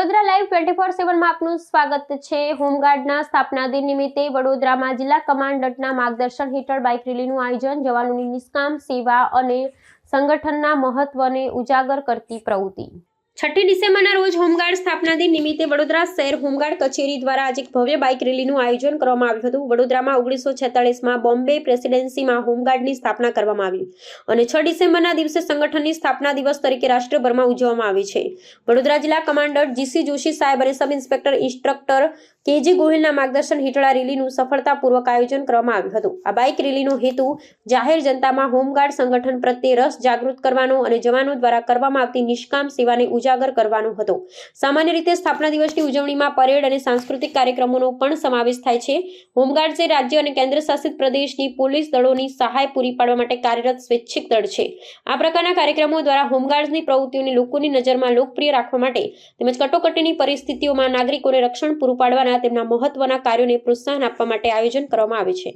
Vadodara live 24/7 માં આપનું સ્વાગત છે। હોમગાર્ડના સ્થાપના દિન નિમિત્તે વડોદરામાં જિલ્લા કમાન્ડન્ટના માર્ગદર્શન હેઠળ બાઇક રેલીનું આયોજન। જવાનોની નિષ્કામ સેવા અને સંગઠનના મહત્વને ઉજાગર કરતી પ્રવૃત્તિ। 6 ડિસેમ્બરના રોજ હોમગાર્ડ સ્થાપના દિન નિમિત્તે વડોદરા શહેર હોમગાર્ડ કચેરી દ્વારા આજે એક ભવ્ય બાઇક રેલીનું આયોજન કરવામાં આવ્યું હતું। વડોદરામાં 1946માં બોમ્બે પ્રેસિડેન્સીમાં હોમગાર્ડની સ્થાપના કરવામાં આવી અને 6 ડિસેમ્બરના દિવસે સંગઠનની સ્થાપના દિવસ તરીકે રાષ્ટ્રભરમાં ઉજવવામાં આવે છે। વડોદરા જિલ્લા કમાન્ડર જીસી જોશી સાહેબ અને સબ ઇન્સ્પેક્ટર ઇન્સ્ટ્રક્ટર કેજી ગોહિલના માર્ગદર્શન હેઠળ આ રેલીનું સફળતાપૂર્વક આયોજન કરવામાં આવ્યું હતું। આ બાઇક રેલીનો હેતુ જાહેર જનતામાં હોમગાર્ડ સંગઠન પ્રત્યે રસ જાગૃત કરવાનો અને જવાનો દ્વારા કરવામાં આવતી નિષ્કામ સેવાને ઉજાગર કરવાનો હતો। સામાન્ય રીતે સ્થાપના દિવસની ઉજવણીમાં પરેડ અને સાંસ્કૃતિક કાર્યક્રમોનો પણ સમાવેશ થાય છે। હોમગાર્ડ જે રાજ્ય અને કેન્દ્ર શાસિત પ્રદેશની પોલીસ દળોની સહાય પૂરી પાડવા માટે કાર્યરત સ્વૈચ્છિક દળ છે। આ પ્રકારના કાર્યક્રમો દ્વારા હોમગાર્ડની પ્રવૃત્તિઓને લોકોની નજરમાં લોકપ્રિય રાખવા માટે તેમજ કટોકટીની પરિસ્થિતિઓમાં નાગરિકોને રક્ષણ પૂરું પાડવાના તેમના મહત્વના કાર્યોને પ્રોત્સાહન આપવા માટે આયોજન કરવામાં આવે છે।